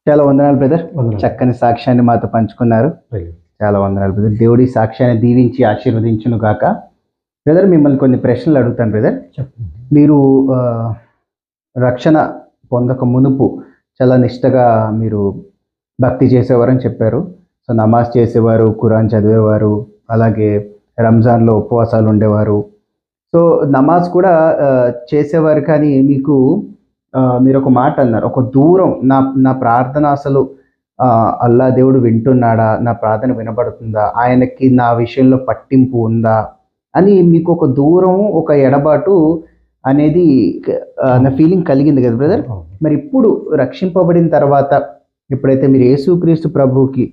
చాలా వందనాలు బ్రదర్. వందనాలు. చక్కని సాక్ష్యాన్ని మాతో పంచుకున్నారు. రైట్. చాలా వందనాలు బ్రదర్. దేవుడి సాక్ష్యాన్ని దీవించి ఆశీర్వదించును గాక. బ్రదర్, మిమ్మల్ని కొన్ని ప్రశ్నలు అడుగుతాను బ్రదర్. చెప్పండి. మీరు రక్షణ పొందక మునుపు చాలా నిష్టగా మీరు భక్తి చేసేవారని చెప్పారు. సో నమాజ్ చేసేవారు, ఖురాన్ చదివేవారు, అలాగే రంజాన్లో ఉపవాసాలు ఉండేవారు. సో నమాజ్ కూడా చేసేవారు. కానీ మీకు మీరు ఒక మాట అన్నారు, ఒక దూరం, నా నా ప్రార్థన అసలు అల్లా దేవుడు వింటున్నాడా, నా ప్రార్థన వినబడుతుందా, ఆయనకి నా విషయంలో పట్టింపు ఉందా అని మీకు ఒక దూరం, ఒక ఎడబాటు అనేది నా ఫీలింగ్ కలిగింది కదా బ్రదర్. మరి ఇప్పుడు రక్షింపబడిన తర్వాత ఎప్పుడైతే మీరు యేసుక్రీస్తు ప్రభువుకి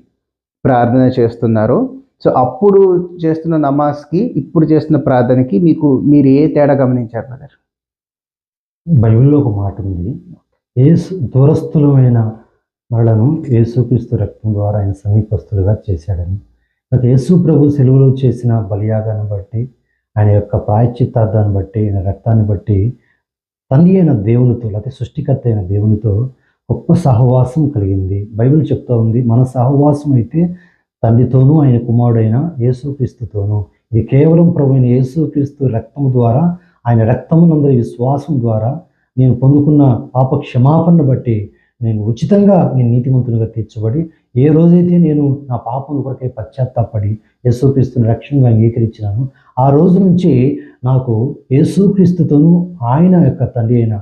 ప్రార్థన చేస్తున్నారో, సో అప్పుడు చేస్తున్న నమాజ్కి ఇప్పుడు చేస్తున్న ప్రార్థనకి మీరు ఏ తేడా గమనించారు బ్రదర్? బైబిల్లో ఒక మాట ఉంది, దూరస్థులమైన మనలను యేసుక్రీస్తు రక్తం ద్వారా ఆయన సమీపస్తులుగా చేశాడని. యేసు ప్రభు సెలవులో చేసిన బలియాగాన్ని బట్టి, ఆయన యొక్క ప్రాయశ్చిత్తార్థాన్ని బట్టి, ఆయన రక్తాన్ని బట్టి తండ్రి అయిన దేవునితో, లేకపోతే సృష్టికర్త అయిన దేవునితో గొప్ప సహవాసం కలిగింది. బైబిల్ చెప్తా ఉంది, మన సహవాసం అయితే తండ్రితోనూ ఆయన కుమారుడైన యేసుక్రీస్తుతోనూ. ఇది కేవలం ప్రభు అయిన యేసుక్రీస్తు రక్తం ద్వారా, ఆయన రక్తమునందరి విశ్వాసం ద్వారా నేను పొందుకున్న పాప క్షమాపణను బట్టి నేను ఉచితంగా నేను నీతిమంతునిగా తీర్చబడి, ఏ రోజైతే నేను నా పాపం కొరకై పశ్చాత్తాపడి యేసుక్రీస్తుని రక్షణగా అంగీకరించినాను, ఆ రోజు నుంచి నాకు యేసుక్రీస్తుతోనూ ఆయన యొక్క తండ్రి అయిన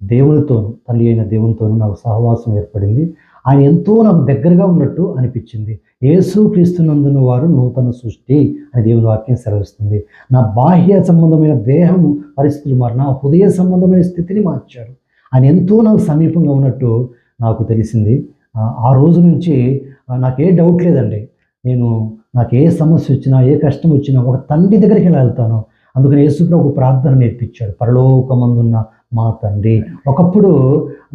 దేవునితోనూ, తండ్రి అయిన దేవునితోనూ నాకు సహవాసం ఏర్పడింది. ఆయన ఎంతో నాకు దగ్గరగా ఉన్నట్టు అనిపించింది. యేసుక్రీస్తునందున వారు నూతన సృష్టి అని దేవుని వాక్యం సెలవిస్తుంది. నా బాహ్య సంబంధమైన దేహం పరిస్థితులు మారి నా హృదయ సంబంధమైన స్థితిని మార్చారు. ఆయన ఎంతో నాకు సమీపంగా ఉన్నట్టు నాకు తెలిసింది. ఆ రోజు నుంచి నాకే డౌట్ లేదండి. నాకు ఏ సమస్య వచ్చినా, ఏ కష్టం వచ్చినా ఒక తండ్రి దగ్గరికి వెళ్తాను. అందుకని యేసుప్రభు ఒక ప్రార్థన నేర్పించాడు, పరలోకమందున్న మా తండ్రి. ఒకప్పుడు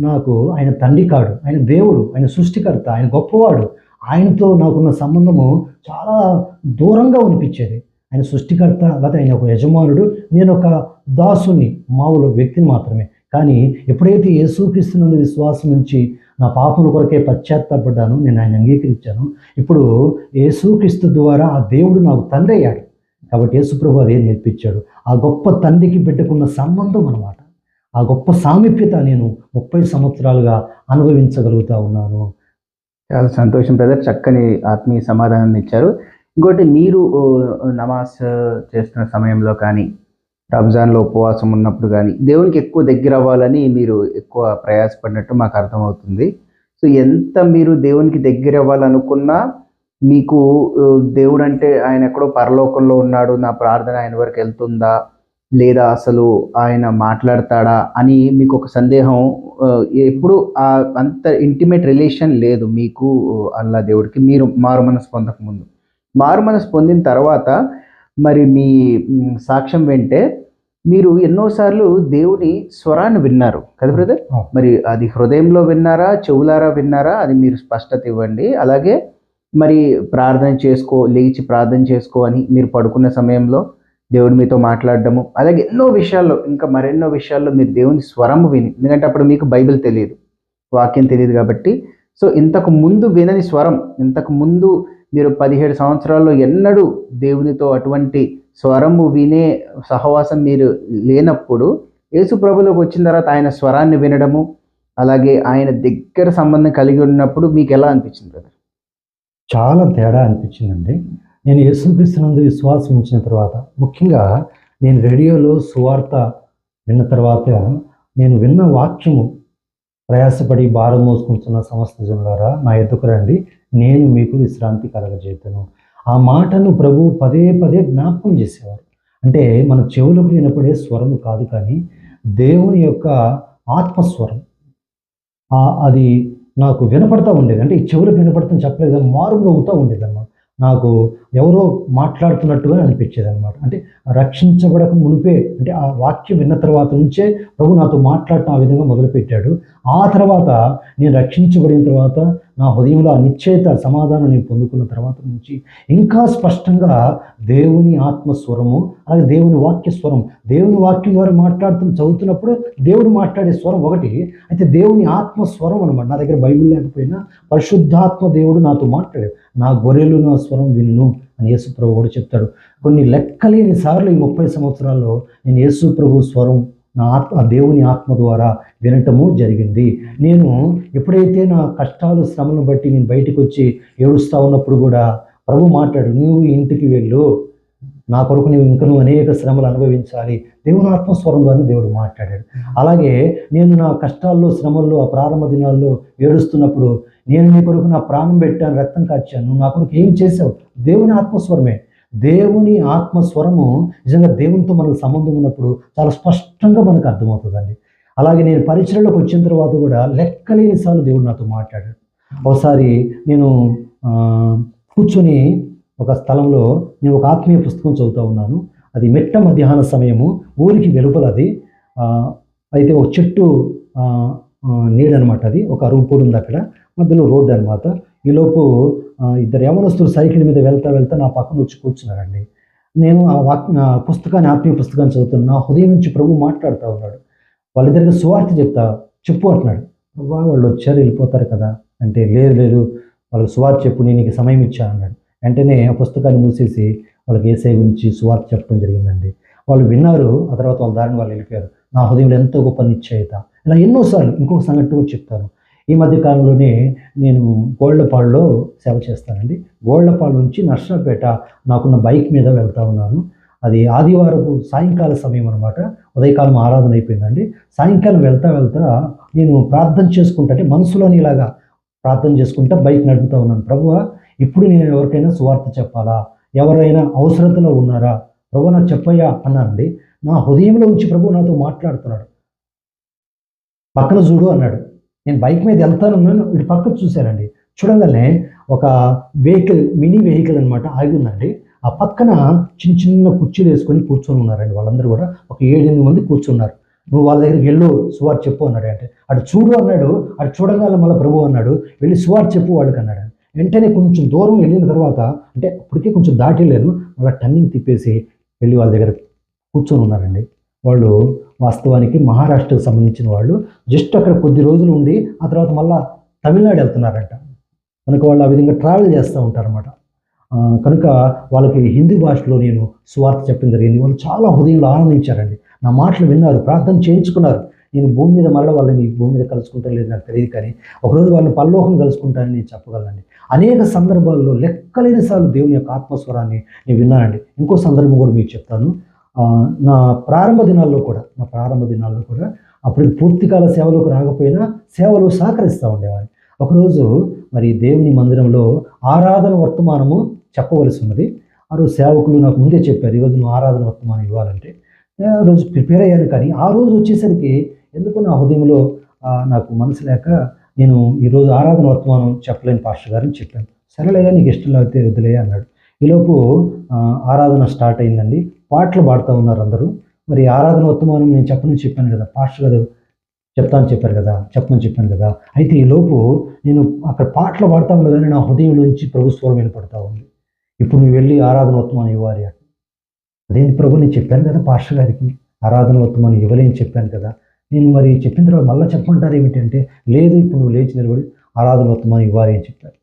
నాకు ఆయన తండ్రి కాడు, ఆయన దేవుడు, ఆయన సృష్టికర్త, ఆయన గొప్పవాడు. ఆయనతో నాకున్న సంబంధము చాలా దూరంగా అనిపించేది. ఆయన సృష్టికర్త, లేదా ఆయన ఒక యజమానుడు, నేను ఒక దాసుని, మామూలు వ్యక్తిని మాత్రమే. కానీ ఎప్పుడైతే యేసుక్రీస్తునందు విశ్వాసం నుంచి నా పాపల కొరకే పశ్చాత్తాపడ్డాను, నేను ఆయన అంగీకరించాను. ఇప్పుడు యేసుక్రీస్తు ద్వారా ఆ దేవుడు నాకు తండ్రి అయ్యాడు. కాబట్టి యేసుప్రభు అదే నేర్పించాడు. ఆ గొప్ప తండ్రికి బిడ్డకున్న సంబంధం అన్నమాట. ఆ గొప్ప సామీప్యత నేను 30 సంవత్సరాలుగా అనుభవించగలుగుతా ఉన్నాను. చాలా సంతోషం బ్రదర్, చక్కని ఆత్మీయ సమాధానాన్ని ఇచ్చారు. ఇంకోటి, మీరు నమాజ్ చేస్తున్న సమయంలో కానీ, రంజాన్లో ఉపవాసం ఉన్నప్పుడు కానీ, దేవునికి ఎక్కువ దగ్గర అవ్వాలని మీరు ఎక్కువ ప్రయాసపడినట్టు మాకు అర్థమవుతుంది. సో ఎంత మీరు దేవునికి దగ్గర అవ్వాలనుకున్నా, మీకు దేవుడు అంటే ఆయన ఎక్కడో పరలోకంలో ఉన్నాడు, నా ప్రార్థన ఆయన వరకు వెళ్తుందా, లేదా అసలు ఆయన మాట్లాడతాడా అని మీకు ఒక సందేహం, ఎప్పుడు అంత ఇంటిమేట్ రిలేషన్ లేదు మీకు అల్లా దేవుడికి. మీరు మారు మనసు పొందకముందు, మారు మనసు పొందిన తర్వాత మరి మీ సాక్ష్యం వింటే మీరు ఎన్నోసార్లు దేవుని స్వరాన్ని విన్నారు కదా బ్రదర్. మరి అది హృదయంలో విన్నారా, చెవులారా విన్నారా, అది మీరు స్పష్టత ఇవ్వండి. అలాగే మరి లేచి ప్రార్థన చేసుకో అని మీరు పడుకున్న సమయంలో దేవుడు మీతో మాట్లాడడము, అలాగే ఎన్నో విషయాల్లో, ఇంకా మరెన్నో విషయాల్లో మీరు దేవుని స్వరము విని, ఎందుకంటే అప్పుడు మీకు బైబిల్ తెలియదు, వాక్యం తెలియదు కాబట్టి. సో ఇంతకు ముందు వినని స్వరం, ఇంతకు ముందు మీరు 17 సంవత్సరాల్లో ఎన్నడూ దేవునితో అటువంటి స్వరము వినే సహవాసం మీరు లేనప్పుడు, యేసు ప్రభులోకి వచ్చిన తర్వాత ఆయన స్వరాన్ని వినడము, అలాగే ఆయన దగ్గర సంబంధం కలిగి ఉన్నప్పుడు మీకు ఎలా అనిపించింది బ్రదర్? చాలా తేడా అనిపించిందండి. నేను యేసుక్రీస్తునందు విశ్వాసం ఉంచిన తర్వాత, ముఖ్యంగా నేను రేడియోలో సువార్త విన్న తర్వాత, నేను విన్న వాక్యము, ప్రయాసపడి భారం మోసుకుంటున్న సమస్త జనులారా నా ఎద్దుకు రండి, నేను మీకు విశ్రాంతి కలగజేతును. ఆ మాటను ప్రభు పదే పదే జ్ఞాపకం చేసేవారు. అంటే మన చెవులకు వినపడే స్వరం కాదు, కానీ దేవుని యొక్క ఆత్మస్వరం అది నాకు వినపడతా ఉండేది. అంటే ఈ చెవులకు వినపడతాను చెప్పలేదు, మారుమ్రోగుతూ ఉండేది అన్నమాట. నాకు ఎవరో మాట్లాడుతున్నట్టుగా అనిపించేది అనమాట. అంటే రక్షించబడక మునిపే, అంటే ఆ వాక్యం విన్న తర్వాత నుంచే ప్రభు నాతో మాట్లాడటం ఆ విధంగా మొదలుపెట్టాడు. ఆ తర్వాత నేను రక్షించబడిన తర్వాత నా హృదయంలో ఆ నిశ్చయిత సమాధానం నేను పొందుకున్న తర్వాత నుంచి ఇంకా స్పష్టంగా దేవుని ఆత్మస్వరము, అలాగే దేవుని వాక్య స్వరం, దేవుని వాక్యం ద్వారా చదువుతున్నప్పుడు దేవుడు మాట్లాడే స్వరం ఒకటి, అయితే దేవుని ఆత్మస్వరం అనమాట. నా దగ్గర బైబిల్ లేకపోయినా పరిశుద్ధాత్మ దేవుడు నాతో మాట్లాడాడు. నా గొర్రెలు నా స్వరం వినును అని యేసు ప్రభు కూడా చెప్తాడు. కొన్ని లెక్కలేని సార్లు ఈ 30 సంవత్సరాల్లో నేను యేసు ప్రభు స్వరం నా ఆత్మ, దేవుని ఆత్మ ద్వారా వినటము జరిగింది. నేను ఎప్పుడైతే నా కష్టాలు శ్రమలను బట్టి నేను బయటికి వచ్చి ఏడుస్తూ ఉన్నప్పుడు కూడా ప్రభు మాట్లాడు, నువ్వు ఇంటికి వెళ్ళు, నా కొరకు నువ్వు అనేక శ్రమలు అనుభవించాలి. దేవుని ఆత్మస్వరం ద్వారా దేవుడు మాట్లాడాడు. అలాగే నేను నా కష్టాల్లో శ్రమల్లో ఆ ప్రారంభ దినాల్లో ఏడుస్తున్నప్పుడు, నేను నీ కొరకు నా ప్రాణం పెట్టాను, రక్తం కాచాను, నువ్వు నా కొరకు ఏం చేసావు? దేవుని ఆత్మస్వరమే. దేవుని ఆత్మస్వరము నిజంగా దేవునితో మనకు సంబంధం ఉన్నప్పుడు చాలా స్పష్టంగా మనకు అర్థమవుతుందండి. అలాగే నేను పరిచయలోకి వచ్చిన తర్వాత కూడా లెక్కలేని సార్లు దేవుడు నాతో మాట్లాడాడు. ఒకసారి నేను కూర్చొని ఒక స్థలంలో నేను ఒక ఆత్మీయ పుస్తకం చదువుతూ ఉన్నాను. అది మిట్ట మధ్యాహ్న సమయము, ఊరికి వెలుపలది. అయితే ఒక చెట్టు నీడనమాట. అది ఒక అరుగు పొడి ఉంది అక్కడ, మధ్యలో రోడ్డు అనమాట. ఈలోపు ఇద్దరు యవనస్తులు సైకిల్ మీద వెళ్తా నా పక్కన వచ్చి కూర్చున్నారండి. నేను ఆ పుస్తకాన్ని, ఆత్మీయ పుస్తకాన్ని చదువుతున్నా. నా హృదయం నుంచి ప్రభు మాట్లాడుతూ ఉన్నాడు. వాళ్ళిద్దరికి సువార్త చెప్పు అంటున్నాడు. వాళ్ళు వచ్చారు, వెళ్ళిపోతారు కదా అంటే, లేదు వాళ్ళకి సువార్త చెప్పు, నేను నీకు సమయం ఇచ్చాను అన్నాడు. వెంటనే ఆ పుస్తకాన్ని మూసేసి వాళ్ళకి యేసయ్య గురించి సువార్త చెప్పడం జరిగిందండి. వాళ్ళు విన్నారు, ఆ తర్వాత వాళ్ళ దారిని వాళ్ళు వెళ్ళిపోయారు. నా హృదయంలో ఎంతో గొప్ప నిశ్చయిత. ఇలా ఎన్నోసార్లు. ఇంకొక సంఘటన కూడా చెప్తాను. ఈ మధ్య కాలంలోనే నేను గోళ్లపాడులో సేవ చేస్తానండి. గోళ్లపాడు నుంచి నర్సరావుపేట నాకున్న బైక్ మీద వెళ్తా ఉన్నాను. అది ఆదివారపు సాయంకాల సమయం అనమాట. ఉదయకాలం ఆరాధన అయిపోయిందండి. సాయంకాలం వెళ్తా నేను ప్రార్థన చేసుకుంటా, అంటే మనసులోని ఇలాగా ప్రార్థన చేసుకుంటా బైక్ నడుపుతూ ఉన్నాను. ప్రభువా, ఇప్పుడు నేను ఎవరికైనా సువార్త చెప్పాలా? ఎవరైనా అవసరతలో ఉన్నారా? ప్రభు నాకు చెప్పయ్యా అన్నానండి. నా హృదయంలో ఉంచి ప్రభు నాతో మాట్లాడుతున్నాడు. పక్కన చూడు అన్నాడు. నేను బైక్ మీద వెళ్తానున్నాను, ఇటు పక్కకు చూశానండి. చూడగానే ఒక వెహికల్, మినీ వెహికల్ అనమాట, ఆగి ఉందండి. ఆ పక్కన చిన్న కుర్చీలు వేసుకొని కూర్చొని ఉన్నారండి. వాళ్ళందరూ కూడా ఒక 7-8 మంది కూర్చున్నారు. నువ్వు వాళ్ళ దగ్గరికి వెళ్ళు, సువార్త చెప్పు అన్నాడు. అంటే అటు చూడు అన్నాడు. అటు చూడగానే మళ్ళీ ప్రభు అన్నాడు, వెళ్ళి సువార్త చెప్పు వాళ్ళకి అన్నాడు. వెంటనే కొంచెం దూరం వెళ్ళిన తర్వాత, అంటే అప్పటికే కొంచెం దాటిలేను, మళ్ళీ టర్నింగ్ తిప్పేసి వెళ్ళి వాళ్ళ దగ్గర కూర్చొని ఉన్నారండి. వాళ్ళు వాస్తవానికి మహారాష్ట్రకు సంబంధించిన వాళ్ళు. జస్ట్ అక్కడ కొద్ది రోజులు ఉండి ఆ తర్వాత మళ్ళీ తమిళనాడు వెళ్తున్నారంట. కనుక వాళ్ళు ఆ విధంగా ట్రావెల్ చేస్తూ ఉంటారన్నమాట. కనుక వాళ్ళకి హిందీ భాషలో నేను సువార్త చెప్పడం జరిగింది. వాళ్ళు చాలా హృదయంలో ఆనందించారండి. నా మాటలు విన్నారు, ప్రార్థన చేయించుకున్నారు. నేను భూమి మీద మళ్ళీ వాళ్ళని భూమి మీద కలుసుకుంటాను లేదు నాకు తెలియదు, కానీ ఒకరోజు వాళ్ళని పరలోకం కలుసుకుంటానని నేను చెప్పగలనండి. అనేక సందర్భాల్లో లెక్కలేని సార్లు దేవుని యొక్క ఆత్మస్వరాన్ని నేను విన్నానండి. ఇంకో సందర్భం కూడా మీకు చెప్తాను. నా ప్రారంభ దినాల్లో కూడా అప్పుడు పూర్తికాల సేవలోకి రాకపోయినా సేవలు సహకరిస్తూ ఉండేవాడిని. ఒకరోజు మరి దేవుని మందిరంలో ఆరాధన వర్తమానము చెప్పవలసి ఉన్నది. ఆ రోజు సేవకులు నాకు ముందే చెప్పారు, ఈరోజు నువ్వు ఆరాధన వర్తమానం ఇవ్వాలంటే. ఆ రోజు ప్రిపేర్ అయ్యాను, కానీ ఆ రోజు వచ్చేసరికి ఎందుకు నా హృదయంలో నాకు మనసు లేక నేను ఈరోజు ఆరాధన వర్తమానం చెప్పలేని పాస్టర్ గారిని చెప్పాను. సరేలేగా, నీకు ఇష్టం లేకపోతే వదిలే అన్నాడు. ఈలోపు ఆరాధన స్టార్ట్ అయిందండి. పాటలు పాడుతూ ఉన్నారు అందరూ. మరి ఆరాధన వర్తమానం నేను చెప్పాను కదా, పాస్టర్ గారు చెప్పమని చెప్పాను కదా. అయితే ఈలోపు నేను అక్కడ పాటలు పాడుతూ ఉండగానే నా హృదయంలోంచి ప్రభు స్వరం వినపడతా ఉంది, ఇప్పుడు నువ్వు వెళ్ళి ఆరాధన వర్తమానం ఇవ్వాలి అని. అదేంటి ప్రభు, నేను చెప్పాను కదా పాస్టర్ గారికి ఆరాధన వర్తమానం ఇవ్వలేని చెప్పాను కదా. నేను మరి చెప్పిన తర్వాత మళ్ళీ చెప్పమంటారు ఏమిటంటే, లేదు ఇప్పుడు నువ్వు లేచి నిలబడి ఆరాధన వర్తమానం ఇవ్వాలి అని చెప్పారు.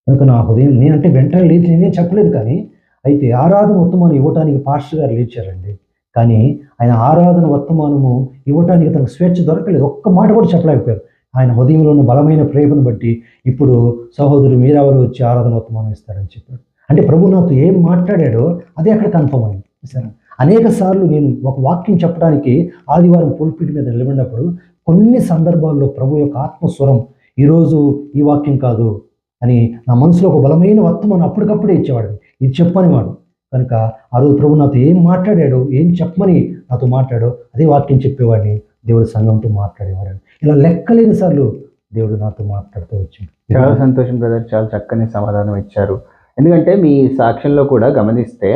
కనుక నా హృదయం, నేనంటే వెంటనే లేచి నేనేం చెప్పలేదు, కానీ అయితే ఆరాధన వర్తమానం ఇవ్వటానికి పాస్టర్ గారు లేచారండి. కానీ ఆయన ఆరాధన వర్తమానము ఇవ్వటానికి తనకు స్వేచ్ఛ దొరకలేదు. ఒక్క మాట కూడా చెప్పలేకపోయారు. ఆయన హృదయంలో ఉన్న బలమైన ప్రేమను బట్టి ఇప్పుడు సహోదరు మీరెవరు వచ్చి ఆరాధన వర్తమానం ఇస్తారని చెప్పాడు. అంటే ప్రభు నాతో ఏం మాట్లాడాడో అదే అక్కడ కన్ఫర్మ్ అయింది. సరే, అనేక సార్లు నేను ఒక వాక్యం చెప్పడానికి ఆదివారం పుల్పిట్ మీద నిలబడినప్పుడు కొన్ని సందర్భాల్లో ప్రభు యొక్క ఆత్మస్వరం, ఈరోజు ఈ వాక్యం కాదు అని నా మనసులో ఒక బలమైన వర్తమానం అప్పటికప్పుడే ఇచ్చేవాడు. ఇది చెప్పని వాడు. కనుక ఆ రోజు ప్రభు నాతో ఏం మాట్లాడాడో, ఏం చెప్పమని నాతో మాట్లాడో అదే వాక్యం చెప్పేవాడిని. దేవుడు సంఘంతో మాట్లాడేవాడు. ఇలా లెక్కలేని సార్లు దేవుడు నాతో మాట్లాడుతూ వచ్చాడు. చాలా సంతోషం బ్రదర్, చాలా చక్కని సమాధానం ఇచ్చారు. ఎందుకంటే మీ సాక్ష్యంలో కూడా గమనిస్తే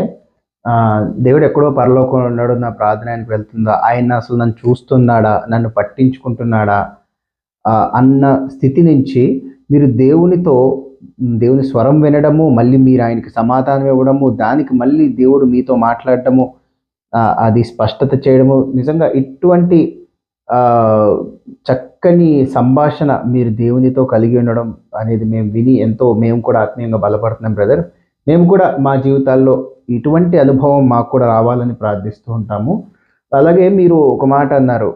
దేవుడు ఎక్కడో పరలోకంలో ఉన్నాడు, నా ప్రార్థన ఆయనకు వెళ్తుందా, ఆయన అసలు నన్ను చూస్తున్నాడా, నన్ను పట్టించుకుంటున్నాడా అన్న స్థితి నుంచి మీరు దేవుని స్వరం వినడము, మళ్ళీ మీరు ఆయనకి సమాధానం ఇవ్వడము, దానికి మళ్ళీ దేవుడు మీతో మాట్లాడటము, అది స్పష్టత చేయడము, నిజంగా ఇటువంటి చక్కని సంభాషణ మీరు దేవునితో కలిగి ఉండడం అనేది మేము విని మేము కూడా ఆత్మీయంగా బలపడుతున్నాం బ్రదర్. మేము కూడా మా జీవితాల్లో ఇటువంటి అనుభవం మాకు కూడా రావాలని ప్రార్థిస్తూ ఉంటాము. అలాగే మీరు ఒక మాట అన్నారు,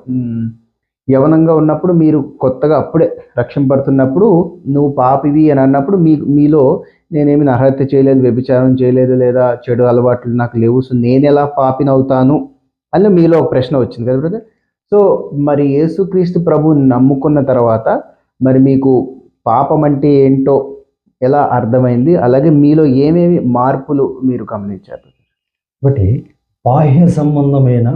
యవనంగా ఉన్నప్పుడు మీరు కొత్తగా అప్పుడే రక్షింపడుతున్నప్పుడు నువ్వు పాపివి అని అన్నప్పుడు మీలో నేనేమి అర్హత చేయలేదు, వ్యభిచారం చేయలేదు, లేదా చెడు అలవాట్లు నాకు లేవు, సో నేను ఎలా పాపినవుతాను అని మీలో ఒక ప్రశ్న వచ్చింది కదా బ్రదర్. సో మరి యేసుక్రీస్తు ప్రభువుని నమ్ముకున్న తర్వాత మరి మీకు పాపం అంటే ఏంటో ఎలా అర్థమైంది, అలాగే మీలో ఏమేమి మార్పులు మీరు గమనించారు? ఒకటి, బాహ్య సంబంధమైన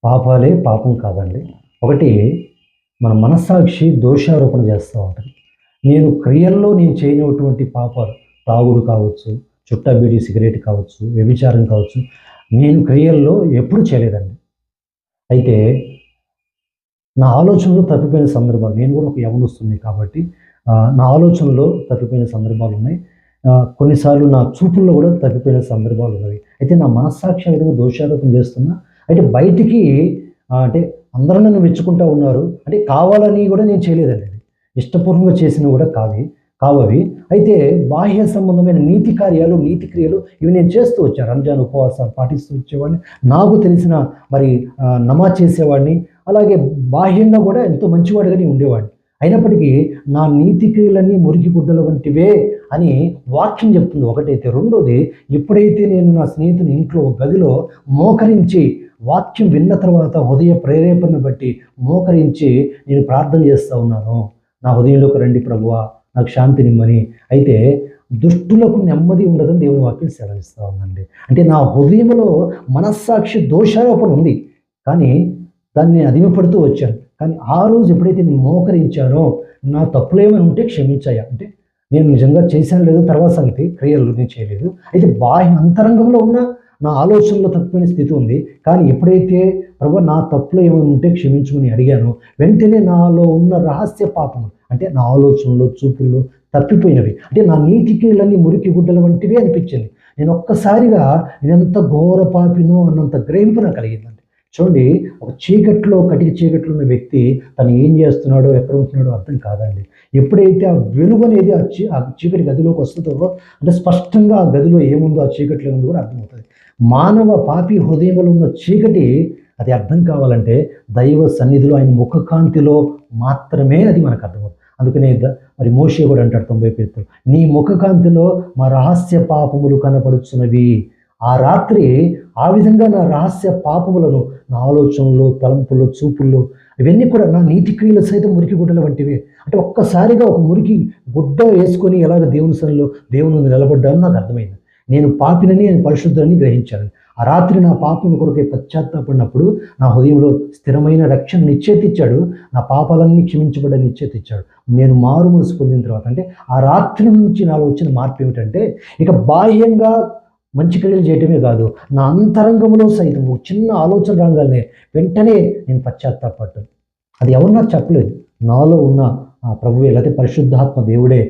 పాపాలే పాపం కాదండి. ఒకటి, మన మనస్సాక్షి దోషారోపణ చేస్తూ ఉంటుంది. నేను క్రియల్లో నేను చేయనటువంటి పాపాలు, తాగుడు కావచ్చు, చుట్టా బీడీ సిగరెట్ కావచ్చు, వ్యభిచారం కావచ్చు, నేను క్రియల్లో ఎప్పుడు చేయలేదండి. అయితే నా ఆలోచనలో తప్పిపోయిన సందర్భాలు, నేను కూడా ఒక యవనస్తుని కాబట్టి నా ఆలోచనలో తప్పిపోయిన సందర్భాలు ఉన్నాయి. కొన్నిసార్లు నా చూపుల్లో కూడా తప్పిపోయిన సందర్భాలు ఉన్నవి. అయితే నా మనస్సాక్షి విధంగా దోషారోపణ చేస్తున్నా. అయితే బయటికి అంటే అందరూ నన్ను మెచ్చుకుంటూ ఉన్నారు, అంటే కావాలని కూడా నేను చేయలేదండి. ఇష్టపూర్వకంగా చేసినవి కూడా కావవి. అయితే బాహ్య సంబంధమైన నీతి కార్యాలు, నీతి క్రియలు ఇవి నేను చేస్తూ వచ్చాను. రంజాన్ ఉపవాసాలు పాటిస్తూ వచ్చేవాడిని, నాకు తెలిసిన మరి నమాజ్ చేసేవాడిని, అలాగే బాహ్యంగా కూడా ఎంతో మంచివాడిగానే ఉండేవాడిని. అయినప్పటికీ నా నీతి క్రియలన్నీ మురికి గుడ్డల వంటివే అని వాక్యం చెప్తుంది ఒకటైతే. రెండోది, ఎప్పుడైతే నేను నా స్నేహితుని ఇంట్లో గదిలో మోకరించి వాక్యం విన్న తర్వాత హృదయ ప్రేరేపణ బట్టి మోకరించి నేను ప్రార్థన చేస్తూ ఉన్నాను, నా హృదయంలోకి రండి ప్రభువా, నాకు శాంతినిమ్మని. అయితే దుష్టులకు నెమ్మది ఉండదని దేవుని వాక్యం సెలవిస్తూ ఉందండి. అంటే నా హృదయంలో మనస్సాక్షి దోషారోపణ ఉంది, కానీ దాన్ని నేను అదిమపడుతూ వచ్చాను. కానీ ఆ రోజు ఎప్పుడైతే నేను మోకరించానో, నా తప్పులు ఏమైనా ఉంటే క్షమించాయా, అంటే నేను నిజంగా చేశాను లేదు తర్వాత సంగతి, క్రియలు నేను చేయలేదు. అయితే బాహ్య అంతరంగంలో ఉన్న నా ఆలోచనలో తప్పిపోయిన స్థితి ఉంది. కానీ ఎప్పుడైతే ప్రభు నా తప్పులు ఏమైనా ఉంటే క్షమించమని అడిగానో, వెంటనే నాలో ఉన్న రహస్య పాపము, అంటే నా ఆలోచనలో చూపుల్లో తప్పిపోయినవి, అంటే నా నీతి క్రియలన్నీ మురికి గుడ్డల వంటివి అనిపించింది. నేను ఒక్కసారిగా నేనెంత ఘోర పాపినో అన్నంత గ్రహింపు నాకు కలిగిందండి. చూడండి, ఒక కటిక చీకట్లో ఉన్న వ్యక్తి తను ఏం చేస్తున్నాడో, ఎక్కడ ఉంటున్నాడో అర్థం కాదండి. ఎప్పుడైతే ఆ వెలుగు అనేది ఆ చీకటి గదిలోకి వస్తుందో, అంటే స్పష్టంగా ఆ గదిలో ఏముందో, ఆ చీకట్లో ఉందో కూడా అర్థమవుతుంది. మానవ పాపి హృదయంలో ఉన్న చీకటి అది అర్థం కావాలంటే దైవ సన్నిధిలో, ఆయన ముఖకాంతిలో మాత్రమే అది మనకు అర్థమవుతుంది. అందుకనే మరి మోషే కూడా అంటాడు 90 నీ ముఖకాంతిలో మా రహస్య పాపములు కనపడుచున్నవి. ఆ రాత్రి ఆ విధంగా నా రహస్య పాపములను, నా ఆలోచనలు, తలంపులు, చూపుల్లో ఇవన్నీ కూడా నా నీతి క్రియలు సైతం మురికి గుడ్డల వంటివి. అంటే ఒక్కసారిగా ఒక మురికి గుడ్డ వేసుకొని ఎలాగ దేవుని సన్నిధిలో దేవుని నిలబడ్డానో నాకు అర్థమైంది. నేను పాపినని, నేను పరిశుద్ధులని గ్రహించాను. ఆ రాత్రి నా పాపం కొరకై పశ్చాత్తాపడినప్పుడు నా హృదయంలో స్థిరమైన రక్షణ నిశ్చయితిచ్చాడు, నా పాపాలన్నీ క్షమించబడ్డ నిశ్చయితిచ్చాడు. నేను మారు మనసు పొందిన తర్వాత, అంటే ఆ రాత్రి నుంచి నాలో వచ్చిన మార్పు ఏమిటంటే, ఇక బాహ్యంగా మంచి క్రియలు చేయటమే కాదు, నా అంతరంగంలో సైతం ఒక చిన్న ఆలోచన రాగానే వెంటనే నేను పశ్చాత్తాపడ్డాను. అది ఎవరు నాకు చెప్పలేదు, నాలో ఉన్న ఆ ప్రభువే, లేకపోతే పరిశుద్ధాత్మ దేవుడే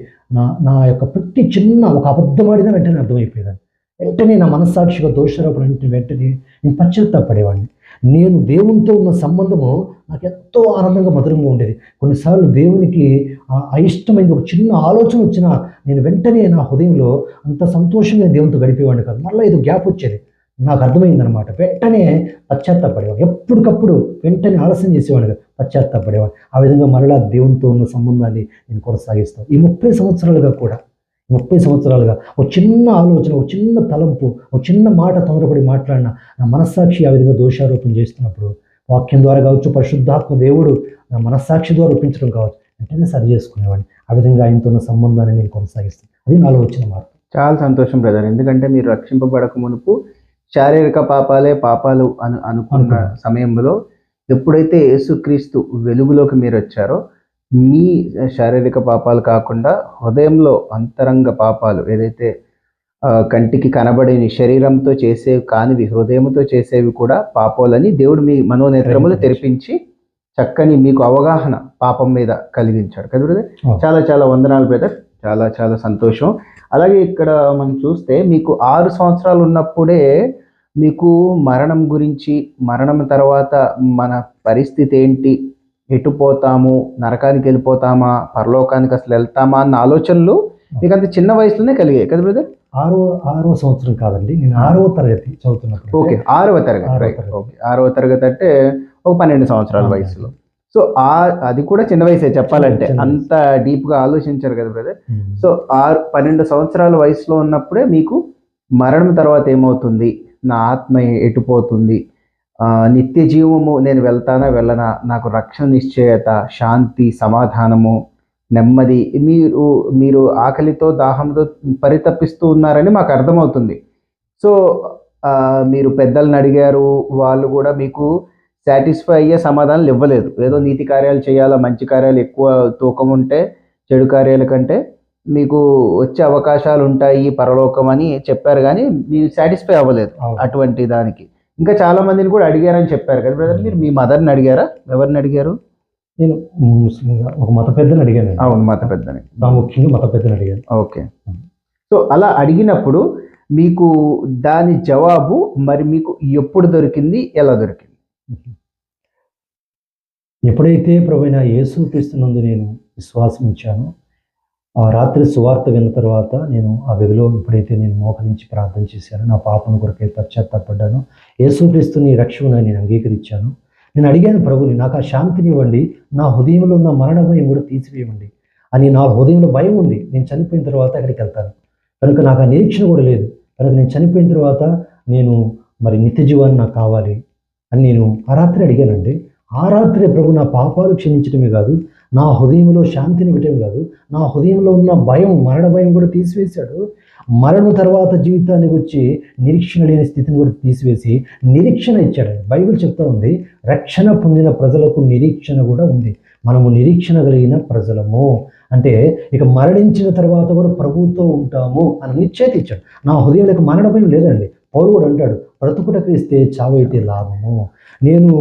నా యొక్క ప్రతి చిన్న ఒక అబద్ధమాడినా వెంటనే అర్థమైపోయేదాన్ని. వెంటనే నా మనస్సాక్షిగా దోషారోపణ వెంటనే నేను పశ్చాత్తాపడేవాడిని. నేను దేవునితో ఉన్న సంబంధము నాకు ఎంతో ఆనందంగా, మధురంగా ఉండేది. కొన్నిసార్లు దేవునికి అయిష్టమైనది ఒక చిన్న ఆలోచన వచ్చినా నేను వెంటనే నా హృదయంలో అంత సంతోషంగా దేవునితో గడిపేవాడిని కాదు. మళ్ళీ ఇది గ్యాప్ వచ్చేది, నాకు అర్థమైందనమాట. వెంటనే పశ్చాత్తాపడేవాడు, ఎప్పటికప్పుడు వెంటనే ఆలస్యం చేసేవాడిని కాదు, పశ్చాత్తాపడేవాడు. ఆ విధంగా మరలా దేవునితో ఉన్న సంబంధాన్ని నేను కొనసాగిస్తాను. ఈ 30 సంవత్సరాలుగా కూడా, 30 సంవత్సరాలుగా ఒక చిన్న ఆలోచన, ఒక చిన్న తలంపు, ఒక చిన్న మాట తొందరపడి మాట్లాడిన నా మనస్సాక్షి ఆ విధంగా దోషారోపణ చేస్తున్నప్పుడు, వాక్యం ద్వారా కావచ్చు, పరిశుద్ధాత్మ దేవుడు నా మనస్సాక్షి ద్వారా ఒప్పించడం కావచ్చు, వెంటనే సరి చేసుకునేవాడిని. ఆ విధంగా ఆయనతో ఉన్న సంబంధాన్ని నేను కొనసాగిస్తాను. అది నాలో వచ్చిన మార్పు. చాలా సంతోషం బ్రదర్. ఎందుకంటే మీరు రక్షింపబడక మునుపు శారీరక పాపాలే పాపాలు అనుకున్న సమయంలో ఎప్పుడైతే యేసుక్రీస్తు వెలుగులోకి మీరు వచ్చారో, మీ శారీరక పాపాలు కాకుండా హృదయంలో అంతరంగ పాపాలు ఏదైతే కంటికి కనబడని శరీరంతో చేసేవి కానివి హృదయంతో చేసేవి కూడా పాపాలని దేవుడు మీ మనోనేత్రములు తెరిపించి చక్కని మీకు అవగాహన పాపం మీద కలిగించాడు కదా బ్రదర్. చాలా చాలా వందనాలు బ్రదర్, చాలా చాలా సంతోషం. అలాగే ఇక్కడ మనం చూస్తే మీకు 6 సంవత్సరాలు ఉన్నప్పుడే మీకు మరణం గురించి, మరణం తర్వాత మన పరిస్థితి ఏంటి, ఎటు పోతాము, నరకానికి వెళ్ళిపోతామా, పరలోకానికి అసలు వెళ్తామా అన్న ఆలోచనలు మీకు అంత చిన్న వయసులోనే కలిగాయి కదా బ్రదర్. ఆరవ సంవత్సరం కాదండి, నేను 6వ తరగతి చదువుతున్నప్పుడు. ఓకే, 6వ తరగతి, రైట్. ఓకే, 6వ తరగతి అంటే ఒక 12 సంవత్సరాల వయసులో. సో అది కూడా చిన్న వయసే చెప్పాలంటే, అంత డీప్గా ఆలోచించారు కదా బ్రదర్. సో 12 సంవత్సరాల వయసులో ఉన్నప్పుడే మీకు మరణం తర్వాత ఏమవుతుంది, నా ఆత్మ ఎటుపోతుంది, నిత్య జీవము నేను వెళ్తానా వెళ్ళనా, నాకు రక్షణ నిశ్చయత, శాంతి, సమాధానము, నెమ్మది, మీరు ఆకలితో దాహంతో పరితపిస్తూ ఉన్నారని మాకు అర్థమవుతుంది. సో మీరు పెద్దలను అడిగారు, వాళ్ళు కూడా మీకు సాటిస్ఫై అయ్యే సమాధానాలు ఇవ్వలేదు. ఏదో నీతి కార్యాలు చేయాలా, మంచి కార్యాలు ఎక్కువ తూకం ఉంటే చెడు కార్యాల కంటే మీకు వచ్చే అవకాశాలు ఉంటాయి పరలోకం అని చెప్పారు, కానీ మీరు సాటిస్ఫై అవ్వలేదు అటువంటి దానికి. ఇంకా చాలా మందిని కూడా అడిగారని చెప్పారు కదా బ్రదర్. మీరు మీ మదర్ని అడిగారా, ఎవరిని అడిగారు? నేను ముస్లింగా ఒక మత పెద్దని అడిగాను. అవును, మత పెద్దని, ముఖ్యంగా మత పెద్దని అడిగాను. ఓకే. సో అలా అడిగినప్పుడు మీకు దాని జవాబు మరి మీకు ఎప్పుడు దొరికింది, ఎలా దొరికింది? ఎప్పుడైతే ప్రభువైన యేసుక్రీస్తునందు నేను విశ్వాసం ఉంచానో, ఆ రాత్రి సువార్త విన్న తర్వాత నేను ఆ గదిలో ఎప్పుడైతే నేను మోకరించి ప్రార్థన చేశానో, నా పాపను కొరకై పశ్చాత్తాపడ్డాను, యేసుక్రీస్తుని రక్షకుని నేను అంగీకరించాను. నేను అడిగాను, ప్రభుని నాకు ఆ శాంతిని ఇవ్వండి, నా హృదయంలో ఉన్న మరణ భయం కూడా తీసివేయండి అని. నా హృదయంలో భయం ఉంది, నేను చనిపోయిన తర్వాత అక్కడికి వెళ్తాను కనుక నాకు ఆ నిరీక్షణ కూడా లేదు కనుక నేను చనిపోయిన తర్వాత నేను మరి నిత్య జీవాన్ని నాకు కావాలి అని నేను ఆ రాత్రి అడిగానండి. ఆ రాత్రి ప్రభు నా పాపాలు క్షమించడమే కాదు, నా హృదయంలో శాంతిని ఇవ్వటం కాదు, నా హృదయంలో ఉన్న భయం, మరణ భయం కూడా తీసివేశాడు. మరణం తర్వాత జీవితానికి వచ్చి నిరీక్షణ లేని స్థితిని కూడా తీసివేసి నిరీక్షణ ఇచ్చాడు. బైబిల్ చెప్తా ఉంది, రక్షణ పొందిన ప్రజలకు నిరీక్షణ కూడా ఉంది. మనము నిరీక్షణ కలిగిన ప్రజలము అంటే ఇక మరణించిన తర్వాత కూడా ప్రభువుతో ఉంటాము అని నిశ్చయిత ఇచ్చాడు. నా హృదయంలో మరణ భయం లేదండి. పౌరుడు అంటాడు, బ్రతుకుట క్రీస్తే చావైతే లాభము. నేను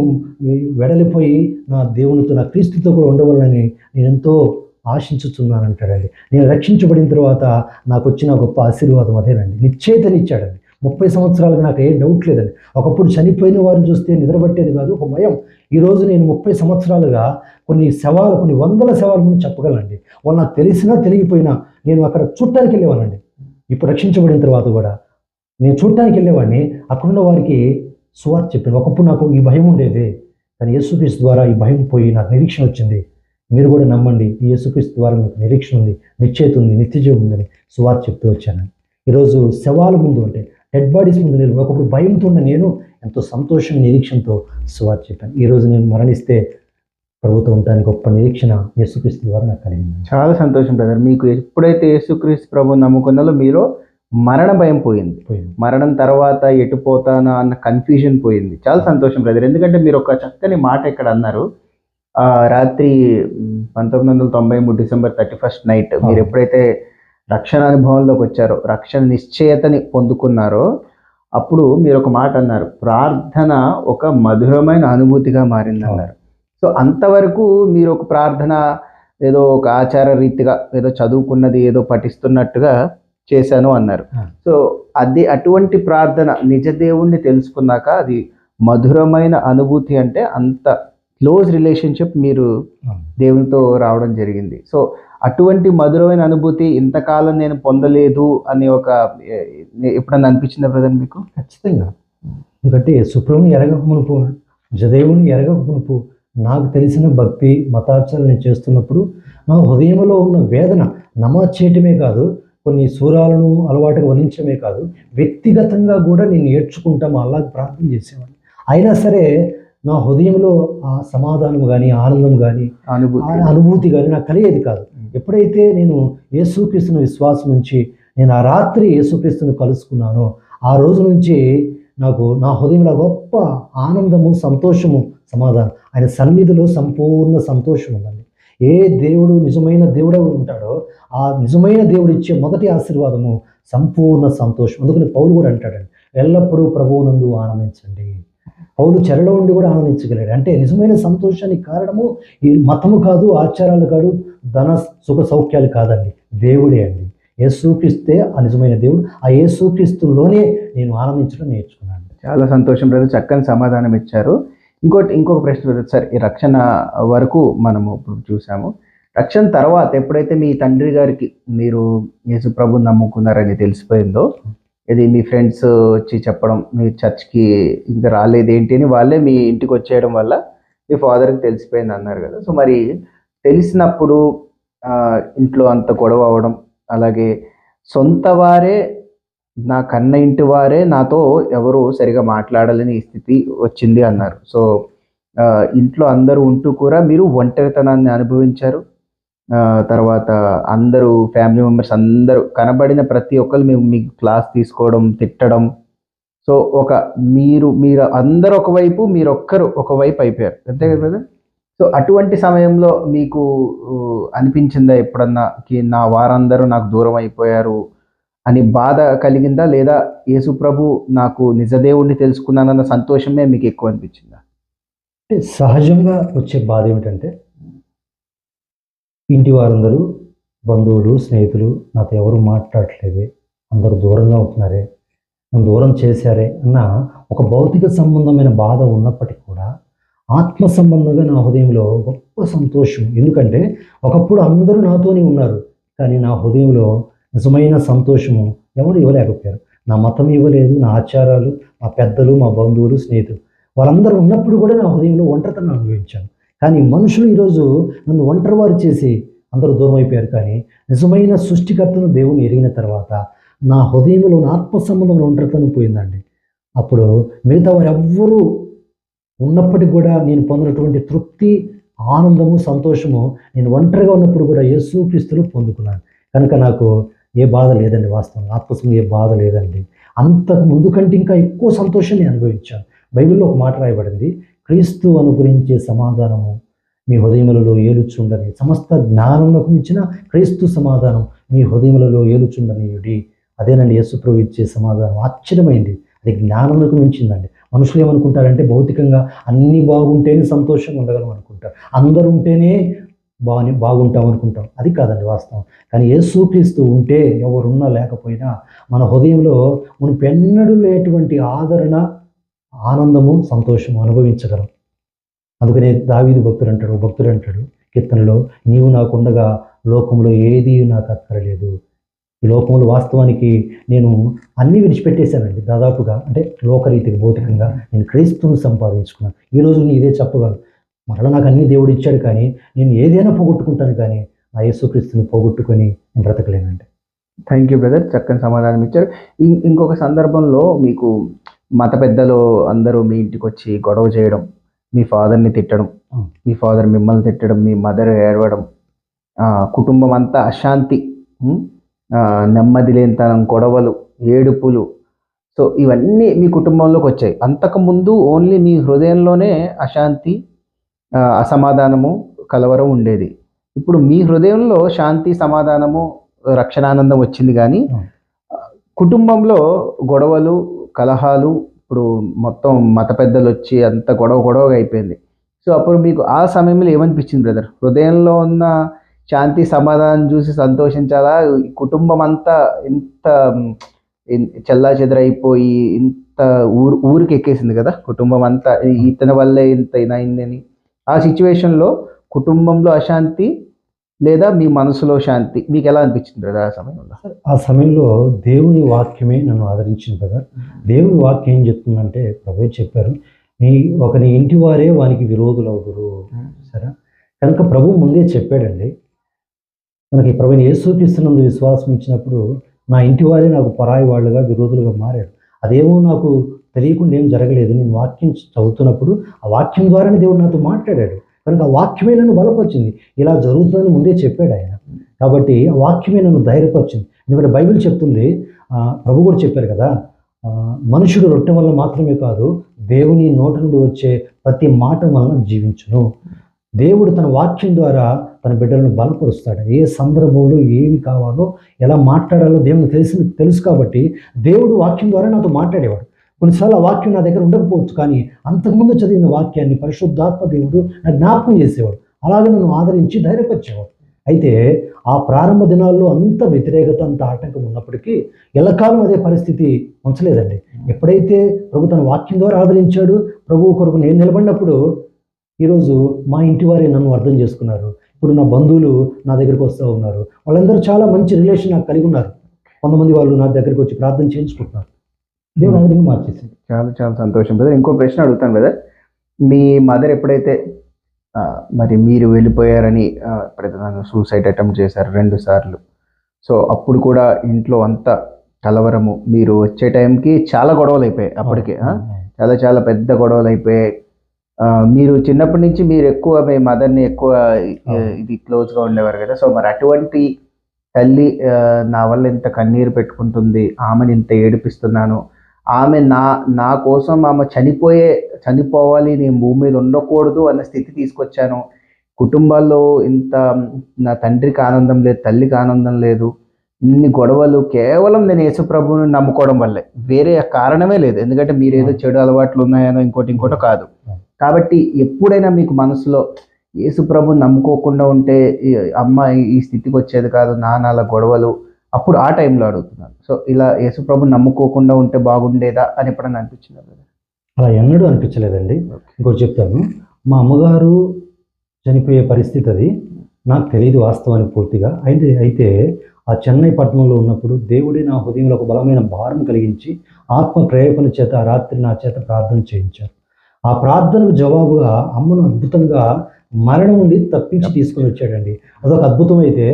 వెడలిపోయి నా దేవునితో, నా క్రీస్తుతో కూడా ఉండవాలని నేను ఎంతో ఆశించుతున్నాను అంటాడండి. నేను రక్షించబడిన తర్వాత నాకు వచ్చిన గొప్ప ఆశీర్వాదం అదేనండి, నిశ్చయితనిచ్చాడండి. 30 సంవత్సరాలకు నాకు ఏ డౌట్ లేదండి. ఒకప్పుడు చనిపోయిన వారిని చూస్తే నిద్రపట్టేది కాదు, ఒక భయం. ఈరోజు నేను 30 సంవత్సరాలుగా కొన్ని వందల శవాల ముందు చెప్పగలండి. వాళ్ళు నాకు తెలిసినా తెలియపోయినా నేను అక్కడ చూడటానికి వెళ్ళేవానండి. ఇప్పుడు రక్షించబడిన తర్వాత కూడా నేను చూడటానికి వెళ్ళేవాడిని, అక్కడున్న వారికి సువార్త చెప్పాను. ఒకప్పుడు నాకు ఈ భయం ఉండేది, కానీ యేసుక్రీస్తు ద్వారా ఈ భయం పోయి నాకు నిరీక్షణ వచ్చింది. మీరు కూడా నమ్మండి, ఈ యేసుక్రీస్తు ద్వారా మీకు నిరీక్షణ ఉంది, నిశ్చయిత ఉంది, నిత్యజీవం ఉందని సువార్త చెప్తూ వచ్చాను. ఈరోజు శవాల ముందు అంటే డెడ్ బాడీస్ ముందు నేను ఒకప్పుడు భయంతో ఉన్న నేను ఎంతో సంతోషం, నిరీక్షణతో సువార్త చెప్పాను. ఈరోజు నేను మరణిస్తే ప్రభుత్వం ఉండడానికి గొప్ప నిరీక్షణ యేసుక్రీస్తు ద్వారా నాకు కలిగింది. చాలా సంతోషం బ్రదర్. మీకు ఎప్పుడైతే యేసుక్రీస్తు ప్రభు నమ్ముకున్నారో మీలో మరణ భయం పోయింది, మరణం తర్వాత ఎటు పోతానా అన్న కన్ఫ్యూజన్ పోయింది. చాలా సంతోషం బ్రదర్. ఎందుకంటే మీరు ఒక చక్కని మాట ఇక్కడ అన్నారు, రాత్రి 1993 డిసెంబర్ 31 నైట్ మీరు ఎప్పుడైతే రక్షణ అనుభవంలోకి వచ్చారో, రక్షణ నిశ్చయతని పొందుకున్నారో, అప్పుడు మీరు ఒక మాట అన్నారు, ప్రార్థన ఒక మధురమైన అనుభూతిగా మారిందన్నారు. సో అంతవరకు మీరు ఒక ప్రార్థన ఏదో ఒక ఆచార రీతిగా ఏదో చదువుకున్నది ఏదో పఠిస్తున్నట్టుగా చేశాను అన్నారు. సో అది అటువంటి ప్రార్థన నిజ దేవుణ్ణి తెలుసుకున్నాక అది మధురమైన అనుభూతి, అంటే అంత క్లోజ్ రిలేషన్షిప్ మీరు దేవునితో రావడం జరిగింది. సో అటువంటి మధురమైన అనుభూతి ఇంతకాలం నేను పొందలేదు అని ఒక ఎప్పుడన్నా అనిపించిందా బ్రదర్ మీకు? ఖచ్చితంగా. ఎందుకంటే సుప్రభుని ఎరగకమునుపు, జదేవుని ఎరగకమునుపు నాకు తెలిసిన భక్తి మతాచారాలు నేను చేస్తున్నప్పుడు నా హృదయంలో ఉన్న వేదన నమాజ్ చేయటమే కాదు, కొన్ని సూరాలను అలవాటుగా వలించడమే కాదు, వ్యక్తిగతంగా కూడా నేను నేర్చుకుంటాము, అలాగే ప్రార్థన చేసేవాడిని. అయినా సరే నా హృదయంలో ఆ సమాధానం కానీ, ఆనందం కానీ, అనుభూతి కానీ నాకు కలిగేది కాదు. ఎప్పుడైతే నేను యేసుక్రీస్తుని విశ్వాసం నుంచి నేను ఆ రాత్రి యేసుక్రీస్తుని కలుసుకున్నానో, ఆ రోజు నుంచి నాకు నా హృదయంలో గొప్ప ఆనందము, సంతోషము, సమాధానం, ఆయన సన్నిధిలో సంపూర్ణ సంతోషం ఉందండి. ఏ దేవుడు నిజమైన దేవుడు ఉంటాడో ఆ నిజమైన దేవుడు ఇచ్చే మొదటి ఆశీర్వాదము సంపూర్ణ సంతోషం. అందుకని పౌలు కూడా అంటాడండి, ఎల్లప్పుడూ ప్రభువునందు ఆనందించండి. పౌలు చెరలో ఉండి కూడా ఆనందించగలిగాడు. అంటే నిజమైన సంతోషానికి కారణము ఈ మతము కాదు, ఆచారాలు కాదు, ధన సుఖ సౌఖ్యాలు కాదండి, దేవుడే అండి. యేసుక్రీస్తే ఆ నిజమైన దేవుడు. ఆ యేసుక్రీస్తులోనే నేను ఆనందించడం నేర్చుకున్నాను. చాలా సంతోషం బ్రదర్, చక్కని సమాధానం ఇచ్చారు. ఇంకొక ప్రశ్న బ్రదర్, సార్ ఈ రక్షణ వరకు మనము ఇప్పుడు చూసాము. రక్షణ తర్వాత ఎప్పుడైతే మీ తండ్రి గారికి మీరు యేసు ప్రభుని నమ్ముకున్నారని తెలిసిపోయిందో, ఇది మీ ఫ్రెండ్స్ వచ్చి చెప్పడం, మీ చర్చ్కి ఇంకా రాలేదు ఏంటి అని వాళ్ళే మీ ఇంటికి వచ్చేయడం వల్ల మీ ఫాదర్కి తెలిసిపోయింది అన్నారు కదా. సో మరి తెలిసినప్పుడు ఇంట్లో అంత గొడవ అవ్వడం, అలాగే సొంత వారే, నా కన్న ఇంటి వారే నాతో ఎవరు సరిగా మాట్లాడాలని స్థితి వచ్చింది అన్నారు. సో ఇంట్లో అందరూ ఉంటూ కూడా మీరు ఒంటరితనాన్ని అనుభవించారు. తర్వాత అందరూ ఫ్యామిలీ మెంబర్స్ అందరూ కనబడిన ప్రతి ఒక్కరు మీకు క్లాస్ తీసుకోవడం, తిట్టడం. సో మీరు అందరూ ఒకవైపు, మీరొక్కరు ఒకవైపు అయిపోయారు, అంతే కదా. సో అటువంటి సమయంలో మీకు అనిపించిందా ఎప్పుడన్నా నా వారందరూ నాకు దూరం అయిపోయారు అని బాధ కలిగిందా, లేదా యేసు ప్రభు నాకు నిజదేవుణ్ణి తెలుసుకున్నానన్న సంతోషమే మీకు ఎక్కువ అనిపించిందా? సహజంగా వచ్చే బాధ ఏమిటంటే, ఇంటి వారందరూ, బంధువులు, స్నేహితులు నాతో ఎవరు మాట్లాడట్లేదే, అందరూ దూరంగా ఉంటున్నారే, నన్ను దూరం చేశారే అన్న ఒక భౌతిక సంబంధమైన బాధ ఉన్నప్పటికీ కూడా ఆత్మ సంబంధంగా నా హృదయంలో గొప్ప సంతోషం. ఎందుకంటే ఒకప్పుడు అందరూ నాతోనే ఉన్నారు, కానీ నా హృదయంలో నిజమైన సంతోషము ఎవరు ఇవ్వలేకపోయారు. నా మతం ఇవ్వలేదు, నా ఆచారాలు, మా పెద్దలు, మా బంధువులు, స్నేహితులు వాళ్ళందరూ ఉన్నప్పుడు కూడా నా హృదయంలో ఒంటరితనం అనుభవించాను. కానీ మనుషులు ఈరోజు నన్ను ఒంటరివారు చేసి అందరూ దూరం అయిపోయారు. కానీ నిజమైన సృష్టికర్తను దేవుని ఎరిగిన తర్వాత నా హృదయంలో నా ఆత్మ సంబంధంలో ఒంటరితనం పోయిందండి. అప్పుడు మిగతా వారు ఎవ్వరూ ఉన్నప్పటికీ కూడా నేను పొందినటువంటి తృప్తి, ఆనందము, సంతోషము నేను ఒంటరిగా ఉన్నప్పుడు కూడా యేసుక్రీస్తులో పొందుకున్నాను. కనుక నాకు ఏ బాధ లేదండి, వాస్తవంగా ఆత్మసం ఏ బాధ లేదండి. అంతకు ముందు కంటే ఇంకా ఎక్కువ సంతోషాన్ని అనుభవించాను. బైబిల్లో ఒక మాట రాయబడింది, క్రీస్తు అనుగ్రహించే సమాధానము మీ హృదయములలో ఏలుచుండని, సమస్త జ్ఞానమునకు మించిన క్రీస్తు సమాధానం మీ హృదయములలో ఏలుచుండనియుడి. అదేనండి యేసు ప్రభు ఇచ్చే సమాధానం. ఆశ్చర్యమైంది, అది జ్ఞానమునకు మించిందండి. మనుషులు ఏమనుకుంటారంటే భౌతికంగా అన్నీ బాగుంటేనే సంతోషంగా ఉండగలం అనుకుంటారు, అందరూ ఉంటేనే బాగుంటాం అనుకుంటాం. అది కాదండి వాస్తవం. కానీ యేసుక్రీస్తు ఉంటే ఎవరున్నా లేకపోయినా మన హృదయంలో మునుపెన్నడూ లేటువంటి ఆదరణ, ఆనందము, సంతోషము అనుభవించగలం. అందుకనే దావీదు భక్తుడు అంటాడు కీర్తనలో, నీవు నాకుండగా లోకంలో ఏది నాకు అక్కరలేదు. ఈ లోకంలో వాస్తవానికి నేను అన్నీ విడిచిపెట్టేశానండి దాదాపుగా. అంటే లోకరీతికి, భౌతికంగా నేను క్రీస్తుని సంపాదించుకున్నాను. ఈరోజు నేను ఇదే చెప్పగలను, మరలా నాకు అన్ని దేవుడు ఇచ్చాడు, కానీ నేను ఏదైనా పోగొట్టుకుంటాను, కానీ నా యేసుక్రీస్తుని పోగొట్టుకొని నేను బ్రతకలేనండి. థ్యాంక్ యూ బ్రదర్, చక్కని సమాధానం ఇచ్చారు. ఇంకొక సందర్భంలో మీకు మత పెద్దలు అందరూ మీ ఇంటికి వచ్చి గొడవ చేయడం, మీ ఫాదర్ని తిట్టడం, మీ ఫాదర్ మిమ్మల్ని తిట్టడం, మీ మదర్ ఏడవడం, కుటుంబం అంతా అశాంతి, నెమ్మది లేనితనం, గొడవలు, ఏడుపులు. సో ఇవన్నీ మీ కుటుంబంలోకి వచ్చాయి. అంతకుముందు ఓన్లీ మీ హృదయంలోనే అశాంతి, అసమాధానము, కలవరం ఉండేది. ఇప్పుడు మీ హృదయంలో శాంతి, సమాధానము, రక్షణానందం వచ్చింది, కానీ కుటుంబంలో గొడవలు, కలహాలు, ఇప్పుడు మొత్తం మత పెద్దలు వచ్చి అంత గొడవగా అయిపోయింది. సో అప్పుడు మీకు ఆ సమయంలో ఏమనిపించింది బ్రదర్? హృదయంలో ఉన్న శాంతి, సమాధానం చూసి సంతోషించాలా? కుటుంబం అంతా ఇంత చెల్లాచెదరైపోయి ఇంత ఊరికి ఎక్కేసింది కదా కుటుంబం అంతా, ఇతని వల్లే ఇంత ఇదైందని. ఆ సిచ్యువేషన్లో కుటుంబంలో అశాంతి లేదా మీ మనసులో శాంతి, మీకు ఎలా అనిపించింది బ్రదర్ ఆ సమయంలో? ఆ సమయంలో దేవుని వాక్యమే నన్ను ఆదరించింది బ్రదర్. దేవుని వాక్యం ఏం చెప్తుందంటే, ప్రభువే చెప్పారు, ఒకని ఇంటి వారే వానికి విరోధులు అవుదురు. సరే, కనుక ప్రభు ముందే చెప్పాడండి మనకి. ప్రభుని యేసుక్రీస్తునందు విశ్వాసం ఇచ్చినప్పుడు నా ఇంటి వారే నాకు పరాయి వాళ్ళుగా, విరోధులుగా మారాడు. అదేమో నాకు తెలియకుండా ఏం జరగలేదు. నేను వాక్యం చదువుతున్నప్పుడు ఆ వాక్యం ద్వారానే దేవుడు నాతో మాట్లాడాడు. కనుక ఆ వాక్యమే నన్ను బలపరిచింది. ఇలా జరుగుతుందని ముందే చెప్పాడు ఆయన. కాబట్టి ఆ వాక్యమే నన్ను ధైర్యపరిచింది. ఎందుకంటే బైబిల్ చెప్తుంది, ప్రభు కూడా చెప్పారు కదా, మనుషుడు రొట్టె వల్ల మాత్రమే కాదు, దేవుని నోటి నుండి వచ్చే ప్రతి మాట వలన జీవించును. దేవుడు తన వాక్యం ద్వారా తన బిడ్డలను బలపరుస్తాడు. ఏ సందర్భంలో ఏమి కావాలో ఎలా మాట్లాడాలో దేవునికి తెలుసు కాబట్టి దేవుడు వాక్యం ద్వారా నాతో మాట్లాడేవాడు. కొన్నిసార్లు ఆ వాక్యం నా దగ్గర ఉండకపోవచ్చు, కానీ అంతకుముందు చదివిన వాక్యాన్ని పరిశుద్ధాత్మ దేవుడు నాకు జ్ఞాపకం చేసేవాడు. అలాగే నన్ను ఆదరించి ధైర్యపరిచేవాడు. అయితే ఆ ప్రారంభ దినాల్లో అంత వ్యతిరేకత, అంత ఆటంకం ఉన్నప్పటికీ ఎల్లకాలం అదే పరిస్థితి ఉంచలేదండి. ఎప్పుడైతే ప్రభు తన వాక్యం ద్వారా ఆదరించాడు, ప్రభువు కొరకు నేను నిలబడినప్పుడు ఈరోజు మా ఇంటి వారే నన్ను అర్థం చేసుకున్నారు. ఇప్పుడు నా బంధువులు నా దగ్గరికి వస్తూ ఉన్నారు. వాళ్ళందరూ చాలా మంచి రిలేషన్ నాకు కలిగి ఉన్నారు. కొంతమంది వాళ్ళు నా దగ్గరికి వచ్చి ప్రార్థన చేయించుకుంటున్నారు. దేవుడు ఆ విధంగా మార్చేసింది. చాలా చాలా సంతోషం బ్రదర్. ఇంకో ప్రశ్న అడుగుతాను బ్రదర్. మీ మదర్ ఎప్పుడైతే మరి మీరు వెళ్ళిపోయారని సూసైడ్ అటెంప్ట్ చేశారు 2 సార్లు. సో అప్పుడు కూడా ఇంట్లో అంతా కలవరము, మీరు వచ్చే టైంకి చాలా గొడవలు అయిపోయాయి. అప్పటికే చాలా చాలా పెద్ద గొడవలు అయిపోయాయి. మీరు చిన్నప్పటి నుంచి మీరు ఎక్కువ మీ మదర్ని ఎక్కువ ఇది క్లోజ్గా ఉండేవారు కదా. సో మరి అటువంటి తల్లి నా వల్ల ఇంత కన్నీరు పెట్టుకుంటుంది, ఆమెను ఇంత ఏడిపిస్తున్నాను, ఆమె నా కోసం ఆమె చనిపోవాలి, నేను భూమి మీద ఉండకూడదు అన్న స్థితి తీసుకొచ్చాను. కుటుంబాల్లో ఇంత నా తండ్రికి ఆనందం లేదు, తల్లికి ఆనందం లేదు, ఇన్ని గొడవలు కేవలం నేను యేసుప్రభువుని నమ్ముకోవడం వల్లే, వేరే కారణమే లేదు. ఎందుకంటే మీరు ఏదో చెడు అలవాట్లు ఉన్నాయనో ఇంకోటో కాదు. కాబట్టి ఎప్పుడైనా మీకు మనసులో యేసుప్రభుని నమ్ముకోకుండా ఉంటే అమ్మ ఈ స్థితికి వచ్చేది కాదు, నాన్న గొడవలు, అప్పుడు ఆ టైంలో అడుగుతున్నాను. సో ఇలా యేసుప్రభుని నమ్ముకోకుండా ఉంటే బాగుండేదా అని ఎప్పుడన్నా అనిపించింది? అలా ఎన్నడూ అనిపించలేదండి. ఇంకోటి చెప్తాను, మా అమ్మగారు చనిపోయే పరిస్థితి అది నాకు తెలియదు వాస్తవానికి పూర్తిగా. అయితే ఆ చెన్నై పట్టణంలో ఉన్నప్పుడు దేవుడే నా హృదయంలో ఒక బలమైన భారం కలిగించి ఆత్మ ప్రేరేపణ చేత ఆ రాత్రి నా చేత ప్రార్థన చేయించారు. ఆ ప్రార్థనకు జవాబుగా అమ్మను అద్భుతంగా మరణం నుండి తప్పించి తీసుకొని వచ్చాడండి. అదొక అద్భుతం. అయితే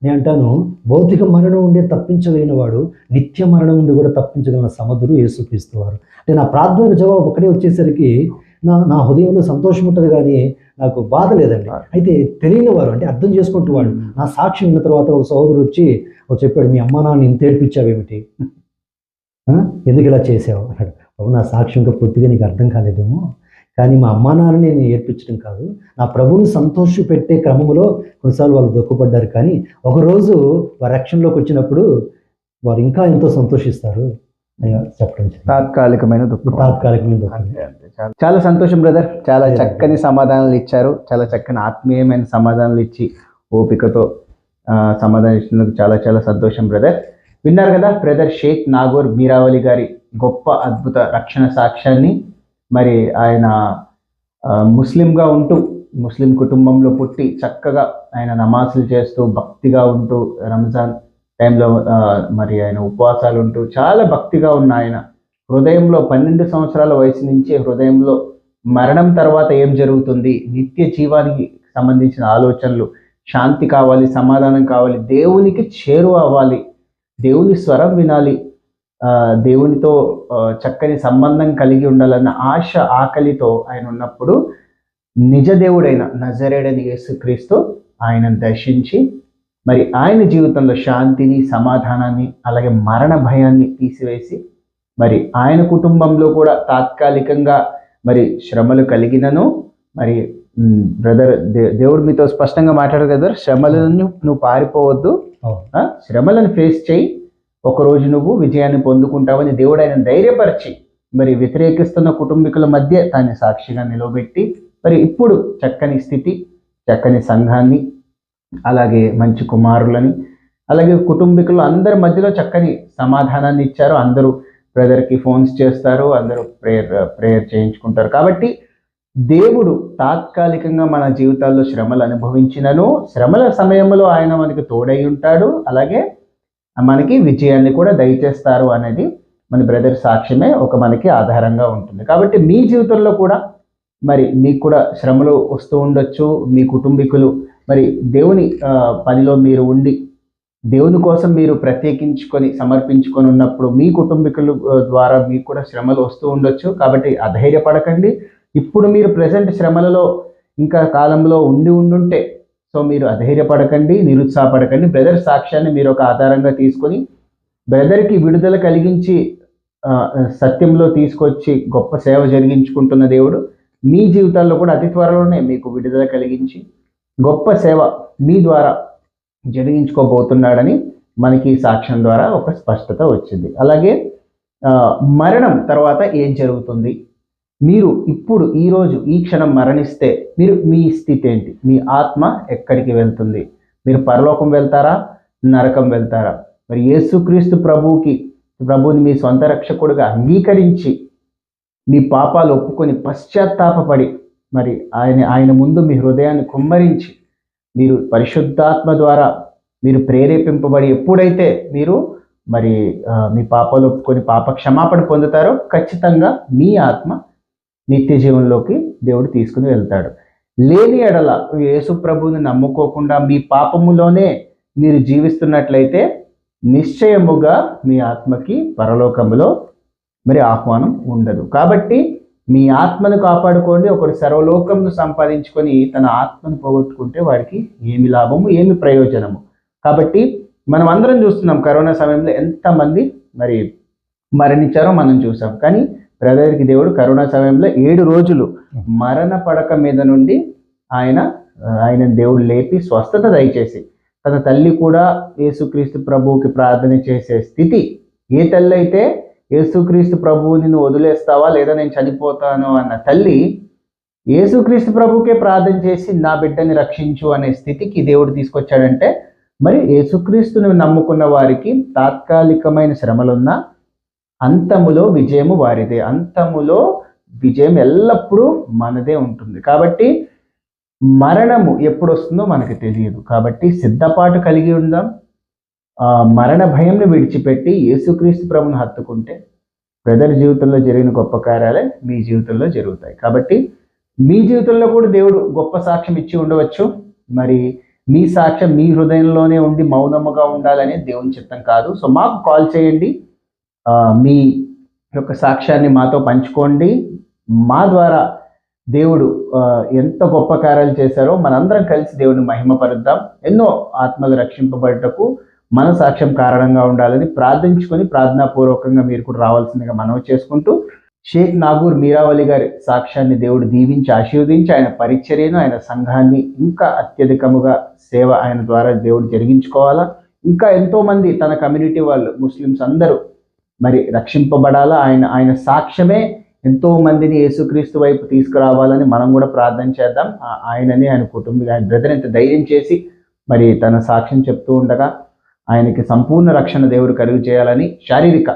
నేను అంటాను, భౌతిక మరణం ఉండే తప్పించలేని వాడు నిత్య మరణం నుండి కూడా తప్పించగలిగిన సమర్థుడు యేసుక్రీస్తు వారు. అంటే నా ప్రార్థనకు జవాబు ఒకటే వచ్చేసరికి నా హృదయంలో సంతోషం ఉంటుంది, కానీ నాకు బాధ లేదండి. అయితే తెలియని వారు, అంటే అర్థం చేసుకుంటూ వాడు నా సాక్షి ఉన్న తర్వాత ఒక సహోదరుడు వచ్చి చెప్పాడు, మీ అమ్మ నాన్న ఇంత ఏడిపించావేమిటి, ఎందుకు ఇలా చేసావు అన్నాడు. నా సాక్షి ఇంకా పూర్తిగా నీకు అర్థం కాలేదేమో, కానీ మా అమ్మా నాన్నని నేను ఏర్పించడం కాదు, నా ప్రభువుని సంతోష పెట్టే క్రమంలో కొన్నిసార్లు వాళ్ళు దుఃఖపడ్డారు, కానీ ఒకరోజు వారి రక్షణలోకి వచ్చినప్పుడు వారు ఇంకా ఎంతో సంతోషిస్తారు చెప్పడం. తాత్కాలికమైన దుఃఖం. చాలా సంతోషం బ్రదర్. చాలా చక్కని సమాధానాలు ఇచ్చారు. చాలా చక్కని ఆత్మీయమైన సమాధానాలు ఇచ్చి ఓపికతో సమాధానం ఇచ్చినందుకు చాలా చాలా సంతోషం బ్రదర్. విన్నారు కదా బ్రదర్ షేక్ నాగూర్ మీరావలి గారి గొప్ప అద్భుత రక్షణ సాక్ష్యాన్ని. మరి ఆయన ముస్లింగా ఉంటూ, ముస్లిం కుటుంబంలో పుట్టి చక్కగా ఆయన నమాజులు చేస్తూ భక్తిగా ఉంటూ, రంజాన్ టైంలో మరి ఆయన ఉపవాసాలు ఉంటూ చాలా భక్తిగా ఉన్న ఆయన హృదయంలో 12 సంవత్సరాల వయసు నుంచే హృదయంలో మరణం తర్వాత ఏం జరుగుతుంది, నిత్య జీవానికి సంబంధించిన ఆలోచనలు, శాంతి కావాలి, సమాధానం కావాలి, దేవునికి చేరువ అవ్వాలి, దేవుని స్వరం వినాలి, దేవునితో చక్కని సంబంధం కలిగి ఉండాలన్న ఆశ ఆకలితో ఆయన ఉన్నప్పుడు నిజ దేవుడైన నజరేయుడైన యేసుక్రీస్తు ఆయనను దర్శించి మరి ఆయన జీవితంలో శాంతిని, సమాధానాన్ని, అలాగే మరణ భయాన్ని తీసివేసి మరి ఆయన కుటుంబంలో కూడా తాత్కాలికంగా మరి శ్రమలు కలిగినను, మరి బ్రదర్ దేవుడు మీతో స్పష్టంగా మాట్లాడారు కదా, శ్రమలను నువ్వు పారిపోవద్దు, శ్రమలను ఫేస్ చేయి, ఒకరోజు నువ్వు విజయాన్ని పొందుకుంటావని దేవుడు ఆయన ధైర్యపరిచి మరి వ్యతిరేకిస్తున్న కుటుంబీకుల మధ్య తాను సాక్షిగా నిలబెట్టి మరి ఇప్పుడు చక్కని స్థితి, చక్కని సంఘాన్ని, అలాగే మంచి కుమారులని, అలాగే కుటుంబీకులు అందరి మధ్యలో చక్కని సమాధానాన్ని ఇచ్చారు. అందరూ బ్రదర్కి ఫోన్స్ చేస్తారు, అందరూ ప్రేయర్ చేయించుకుంటారు. కాబట్టి దేవుడు తాత్కాలికంగా మన జీవితాల్లో శ్రమలు అనుభవించినను శ్రమల సమయంలో ఆయన మనకి తోడై ఉంటాడు, అలాగే మనకి విజయాన్ని కూడా దయచేస్తారు అనేది మన బ్రదర్ సాక్ష్యమే ఒక మనకి ఆధారంగా ఉంటుంది. కాబట్టి మీ జీవితంలో కూడా మరి మీకు కూడా శ్రమలు వస్తూ ఉండొచ్చు. మీ కుటుంబీకులు మరి దేవుని పనిలో మీరు ఉండి దేవుని కోసం మీరు ప్రత్యేకించుకొని సమర్పించుకొని ఉన్నప్పుడు మీ కుటుంబీకుల ద్వారా మీకు కూడా శ్రమలు వస్తూ ఉండొచ్చు. కాబట్టి అధైర్యపడకండి. ఇప్పుడు మీరు ప్రజెంట్ శ్రమలలో ఇంకా కాలంలో ఉండుంటే సో మీరు అధైర్యపడకండి, నిరుత్సాహపడకండి. బ్రదర్ సాక్ష్యాన్ని మీరు ఒక ఆధారంగా తీసుకొని బ్రదర్కి విడుదల కలిగించి సత్యంలో తీసుకొచ్చి గొప్ప సేవ జరిగించుకుంటున్న దేవుడు మీ జీవితాల్లో కూడా అతి త్వరలోనే మీకు విడుదల కలిగించి గొప్ప సేవ మీ ద్వారా జరిగించుకోబోతున్నాడని మనకి ఈ సాక్ష్యం ద్వారా ఒక స్పష్టత వచ్చింది. అలాగే మరణం తర్వాత ఏం జరుగుతుంది, మీరు ఇప్పుడు ఈరోజు ఈ క్షణం మరణిస్తే మీ స్థితి ఏంటి, మీ ఆత్మ ఎక్కడికి వెళ్తుంది, మీరు పరలోకం వెళ్తారా, నరకం వెళ్తారా? మరి యేసుక్రీస్తు ప్రభువుని మీ సొంత రక్షకుడుగా అంగీకరించి మీ పాపాలు ఒప్పుకొని పశ్చాత్తాపపడి మరి ఆయన ముందు మీ హృదయాన్ని కుమ్మరించి మీరు పరిశుద్ధాత్మ ద్వారా మీరు ప్రేరేపింపబడి ఎప్పుడైతే మీరు మరి మీ పాపాలు ఒప్పుకొని పాప క్షమాపణ పొందుతారో ఖచ్చితంగా మీ ఆత్మ నిత్య జీవంలోకి దేవుడు తీసుకుని వెళ్తాడు. లేని ఎడల యేసు ప్రభువుని నమ్ముకోకుండా మీ పాపములోనే మీరు జీవిస్తున్నట్లయితే నిశ్చయముగా మీ ఆత్మకి పరలోకములో మరి ఆహ్వానం ఉండదు. కాబట్టి మీ ఆత్మను కాపాడుకోండి. ఒకడు సర్వలోకమును సంపాదించుకొని తన ఆత్మను పోగొట్టుకుంటే వాడికి ఏమి లాభము, ఏమి ప్రయోజనము? కాబట్టి మనం అందరం చూస్తున్నాం కరోనా సమయంలో ఎంతమంది మరి మరణించారో మనం చూసాం. కానీ బ్రదర్కి దేవుడు కరోనా సమయంలో 7 రోజులు మరణ పడక మీద నుండి ఆయన దేవుడు లేపి స్వస్థత దయచేసి తన తల్లి కూడా యేసుక్రీస్తు ప్రభువుకి ప్రార్థన చేసే స్థితి, ఏ తల్లి అయితే యేసుక్రీస్తు ప్రభువుని నువ్వు వదిలేస్తావా లేదా నేను చనిపోతాను అన్న తల్లి యేసుక్రీస్తు ప్రభువుకే ప్రార్థన చేసి నా బిడ్డని రక్షించు అనే స్థితికి దేవుడు తీసుకొచ్చాడంటే మరి యేసుక్రీస్తుని నమ్ముకున్న వారికి తాత్కాలికమైన శ్రమలున్నా అంతములో విజయము వారిదే. అంతములో విజయం ఎల్లప్పుడూ మనదే ఉంటుంది. కాబట్టి మరణము ఎప్పుడు వస్తుందో మనకు తెలియదు. కాబట్టి సిద్ధపాటు కలిగి ఉందాం. మరణ భయంను విడిచిపెట్టి యేసుక్రీస్తు ప్రభువును హత్తుకుంటే బ్రదర్ జీవితంలో జరిగిన గొప్ప కార్యాలే మీ జీవితంలో జరుగుతాయి. కాబట్టి మీ జీవితంలో కూడా దేవుడు గొప్ప సాక్ష్యం ఇచ్చి ఉండవచ్చు. మరి మీ సాక్ష్యం మీ హృదయంలోనే ఉండి మౌనముగా ఉండాలనే దేవుని చిత్తం కాదు. సో మాకు కాల్ చేయండి, మీ యొక్క సాక్ష్యాన్ని మాతో పంచుకోండి. మా ద్వారా దేవుడు ఎంత గొప్ప కార్యాలు చేశారో మనందరం కలిసి దేవుని మహిమపరుద్దాం. ఎన్నో ఆత్మలు రక్షింపబడటకు మన సాక్ష్యం కారణంగా ఉండాలని ప్రార్థించుకొని ప్రార్థనాపూర్వకంగా మీరు కూడా రావాల్సిందిగా మనవి చేసుకుంటూ, షేక్ నాగూర్ మీరావలి గారి సాక్ష్యాన్ని దేవుడు దీవించి ఆశీర్వదించి ఆయన పరిచర్యను, ఆయన సంఘాన్ని ఇంకా అత్యధికముగా సేవ ఆయన ద్వారా దేవుడు జరిగించుకోవాలా. ఇంకా ఎంతోమంది తన కమ్యూనిటీ వాళ్ళు ముస్లిమ్స్ అందరూ మరి రక్షింపబడాలా. ఆయన సాక్ష్యమే ఎంతో మందిని యేసుక్రీస్తు వైపు తీసుకురావాలని మనం కూడా ప్రార్థన చేద్దాం. ఆయనని ఆయన కుటుంబం ఆయన బ్రదర్ ఎంత ధైర్యం చేసి మరి తన సాక్ష్యం చెప్తూ ఉండగా ఆయనకి సంపూర్ణ రక్షణ దేవుడు కలుగు చేయాలని, శారీరక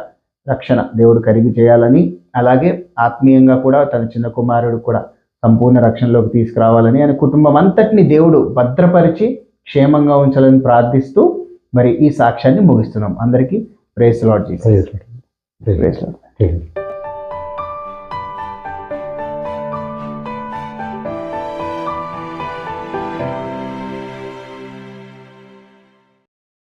రక్షణ దేవుడు కలుగు చేయాలని, అలాగే ఆత్మీయంగా కూడా తన చిన్న కుమారుడు కూడా సంపూర్ణ రక్షణలోకి తీసుకురావాలని, ఆయన కుటుంబం అంతటిని దేవుడు భద్రపరిచి క్షేమంగా ఉంచాలని ప్రార్థిస్తూ మరి ఈ సాక్ష్యాన్ని ముగిస్తున్నాం. అందరికీ praise Lord Jesus. Praise lord.